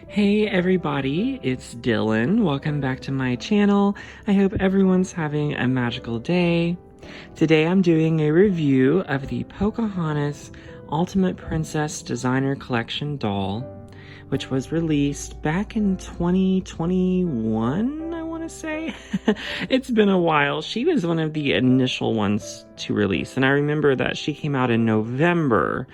Hey everybody, it's Dylan. Welcome back to my channel. I hope everyone's having a magical day. Today I'm doing a review of the Pocahontas Ultimate Princess Designer Collection doll, which was released back in 2021, I want to say. It's been a while. She was one of the initial ones to release, and I remember that she came out in November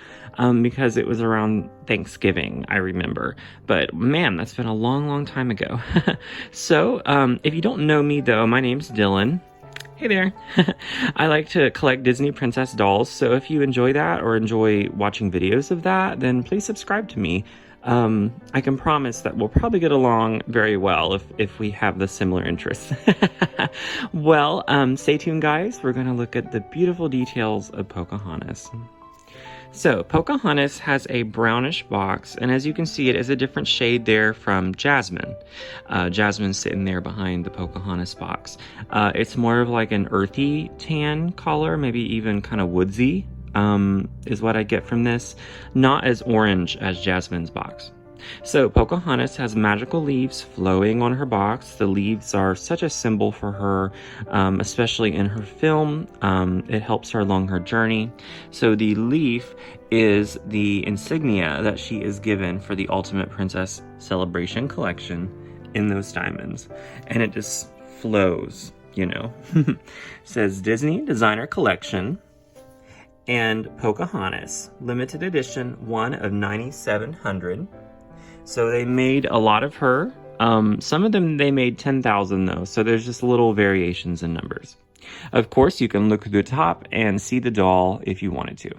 because it was around Thanksgiving, I remember. But man, that's been a long time ago. So if you don't know me though, my name's Dylan. Hey there. I like to collect Disney princess dolls, so if you enjoy that or enjoy watching videos of that, then please subscribe to me. I can promise that we'll probably get along very well if we have the similar interests. Well, stay tuned guys. We're going to look at the beautiful details of Pocahontas. So, Pocahontas has a brownish box, and as you can see, it is a different shade there from Jasmine. Jasmine's sitting there behind the Pocahontas box. It's more of like an earthy tan color, maybe even kind of woodsy, is what I get from this. Not as orange as Jasmine's box. So Pocahontas has magical leaves flowing on her box. The leaves are such a symbol for her, especially in her film. It helps her along her journey. So the leaf is the insignia that she is given for the Ultimate Princess Celebration Collection in those diamonds. And it just flows, you know. It says Disney Designer Collection and Pocahontas, limited edition, one of 9,700. So they made a lot of her. Some of them they made 10,000 though, so there's just little variations in numbers. Of course, you can look at the top and see the doll if you wanted to.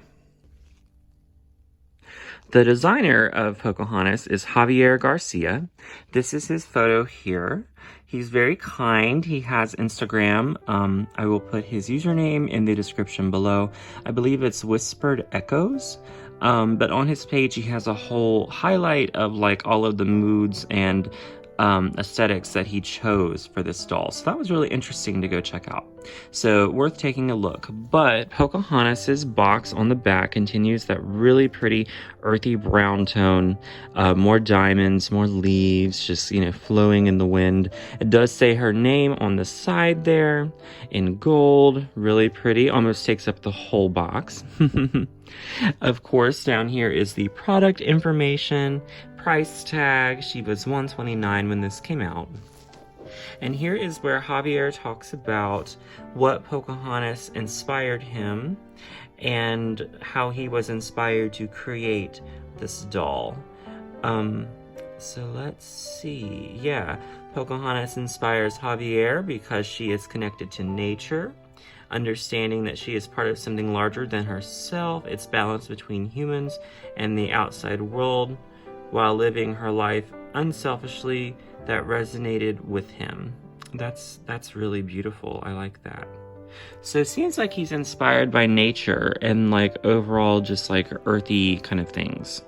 The designer of Pocahontas is Javier Garcia. This is his photo here. He's very kind. He has Instagram. I will put his username in the description below. I believe it's Whispered Echoes. But on his page, he has a whole highlight of like all of the moods and aesthetics that he chose for this doll. So that was really interesting to go check out. So worth taking a look. But Pocahontas's box on the back continues that really pretty earthy brown tone, more diamonds, more leaves, just, you know, flowing in the wind. It does say her name on the side there in gold, really pretty, almost takes up the whole box. Of course, down here is the product information, price tag. She was $129 when this came out. And here is where Javier talks about what Pocahontas inspired him and how he was inspired to create this doll. So let's see. Yeah, Pocahontas inspires Javier because she is connected to nature, understanding that she is part of something larger than herself. It's balance between humans and the outside world while living her life unselfishly. That resonated with him. That's really beautiful. I like that. So it seems like he's inspired by nature and like overall just like earthy kind of things.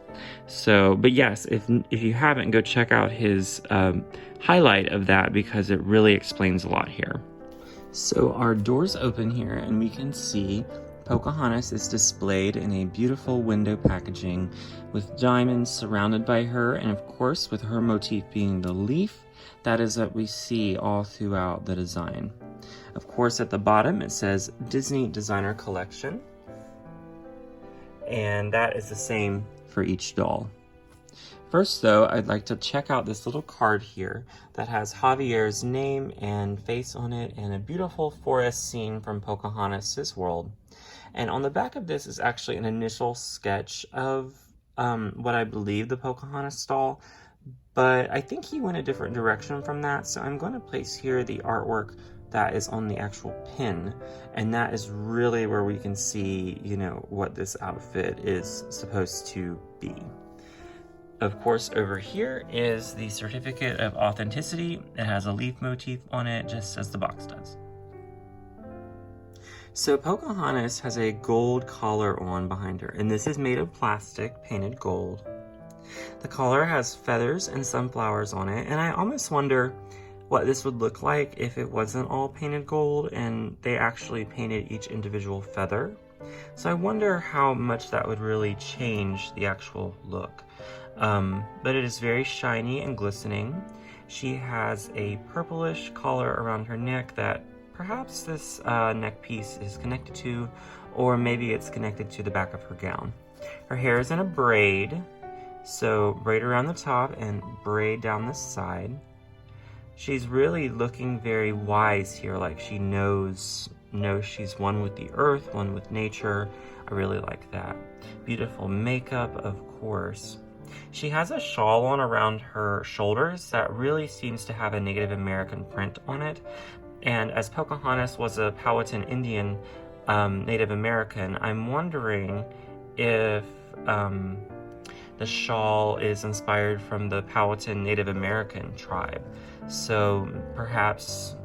So, but yes, if you haven't, go check out his highlight of that because it really explains a lot here. So our doors open here and we can see Pocahontas is displayed in a beautiful window packaging with diamonds surrounded by her, and of course with her motif being the leaf. That is what we see all throughout the design. Of course at the bottom it says Disney Designer Collection, and that is the same for each doll. First though, I'd like to check out this little card here that has Javier's name and face on it and a beautiful forest scene from Pocahontas' world. And on the back of this is actually an initial sketch of what I believe the Pocahontas doll, but I think he went a different direction from that, so I'm going to place here the artwork that is on the actual pin, and that is really where we can see, you know, what this outfit is supposed to be. Of course, over here is the certificate of authenticity. It has a leaf motif on it, just as the box does. So Pocahontas has a gold collar on behind her, and this is made of plastic, painted gold. The collar has feathers and sunflowers on it, and I almost wonder what this would look like if it wasn't all painted gold and they actually painted each individual feather. So I wonder how much that would really change the actual look. but it is very shiny and glistening. She has a purplish collar around her neck that perhaps this neck piece is connected to, or maybe it's connected to the back of her gown. Her hair is in a braid, so braid around the top and braid down the side. She's really looking very wise here, like she knows she's one with the earth, one with nature. I really like that. Beautiful makeup, of course. She has a shawl on around her shoulders that really seems to have a Native American print on it. And as Pocahontas was a Powhatan Indian Native American, I'm wondering if the shawl is inspired from the Powhatan Native American tribe. So perhaps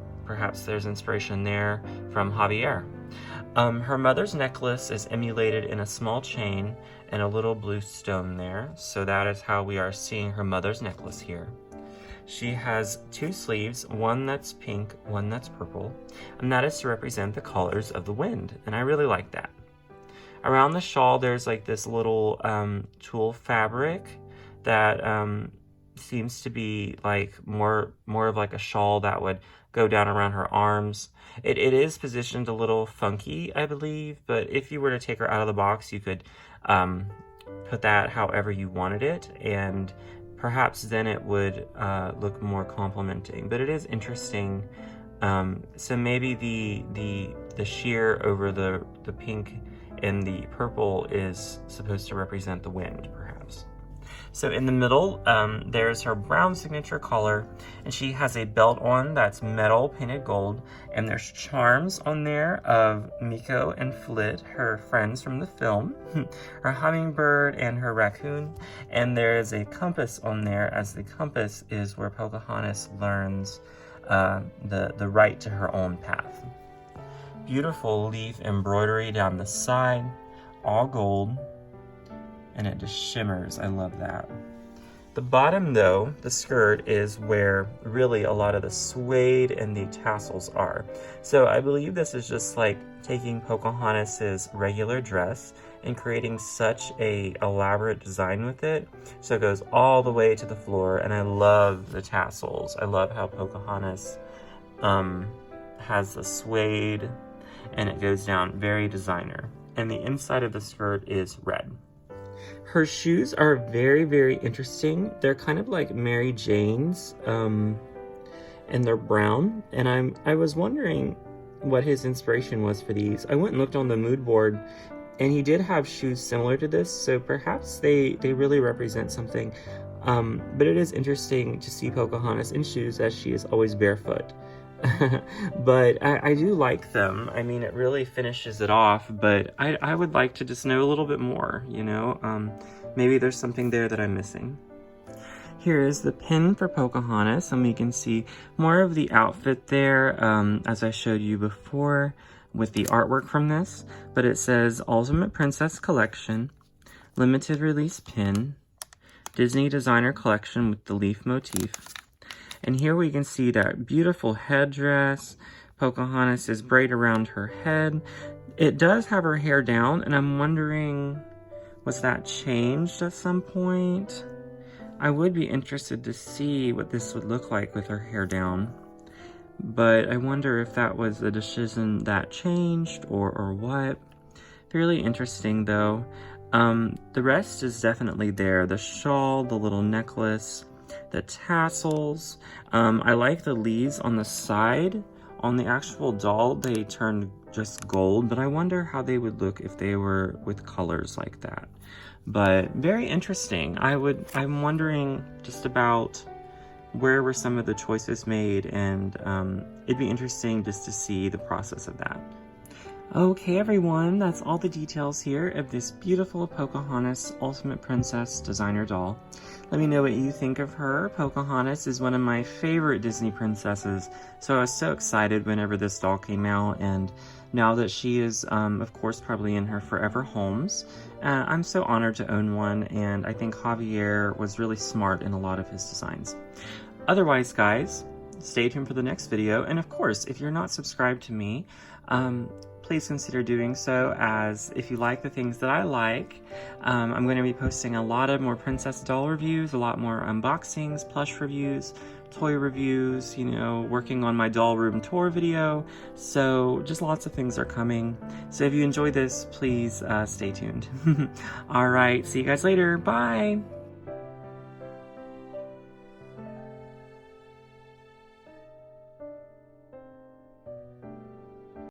there's inspiration there from Javier. Her mother's necklace is emulated in a small chain and a little blue stone there. So that is how we are seeing her mother's necklace here. She has two sleeves, one that's pink, one that's purple, and that is to represent the colors of the wind, and I really like that. Around the shawl, there's like this little tulle fabric that seems to be like more of like a shawl that would go down around her arms. It is positioned a little funky, I believe, but if you were to take her out of the box, you could put that however you wanted it, and perhaps then it would look more complimenting. But it is interesting. So maybe the sheer over the pink and the purple is supposed to represent the wind, perhaps. So in the middle, there's her brown signature collar, and she has a belt on that's metal painted gold, and there's charms on there of Miko and Flit, her friends from the film, her hummingbird and her raccoon, and there is a compass on there, as the compass is where Pocahontas learns the right to her own path. Beautiful leaf embroidery down the side, all gold, and it just shimmers. I love that. The bottom, though, the skirt, is where really a lot of the suede and the tassels are. So I believe this is just like taking Pocahontas's regular dress and creating such a elaborate design with it. So it goes all the way to the floor, and I love the tassels. I love how Pocahontas has the suede, and it goes down very designer. And the inside of the skirt is red. Her shoes are very, very interesting. They're kind of like Mary Jane's, and they're brown. And I was wondering what his inspiration was for these. I went and looked on the mood board, and he did have shoes similar to this, so perhaps they really represent something. But it is interesting to see Pocahontas in shoes, as she is always barefoot. But I do like them. I mean, it really finishes it off, but I would like to just know a little bit more, you know? Maybe there's something there that I'm missing. Here is the pin for Pocahontas, and we can see more of the outfit there, as I showed you before, with the artwork from this. But it says Ultimate Princess Collection, limited release pin, Disney Designer Collection with the leaf motif. And here we can see that beautiful headdress. Pocahontas is braid around her head. It does have her hair down, and I'm wondering, was that changed at some point? I would be interested to see what this would look like with her hair down. But I wonder if that was a decision that changed or what. Fairly interesting though. The rest is definitely there. The shawl, the little necklace, the tassels. I like the leaves on the side. On the actual doll, they turned just gold, but I wonder how they would look if they were with colors like that. But very interesting. I'm wondering just about where were some of the choices made, and it'd be interesting just to see the process of that. Okay everyone, that's all the details here of this beautiful Pocahontas Ultimate Princess designer doll. Let me know what you think of her. Pocahontas is one of my favorite Disney princesses, so I was so excited whenever this doll came out, and now that she is, of course, probably in her forever homes, I'm so honored to own one, and I think Javier was really smart in a lot of his designs. Otherwise, guys, stay tuned for the next video, and of course, if you're not subscribed to me, please consider doing so, as if you like the things that I like, I'm going to be posting a lot of more princess doll reviews, a lot more unboxings, plush reviews, toy reviews, you know, working on my doll room tour video. So just lots of things are coming. So if you enjoy this, please stay tuned. All right, see you guys later. Bye.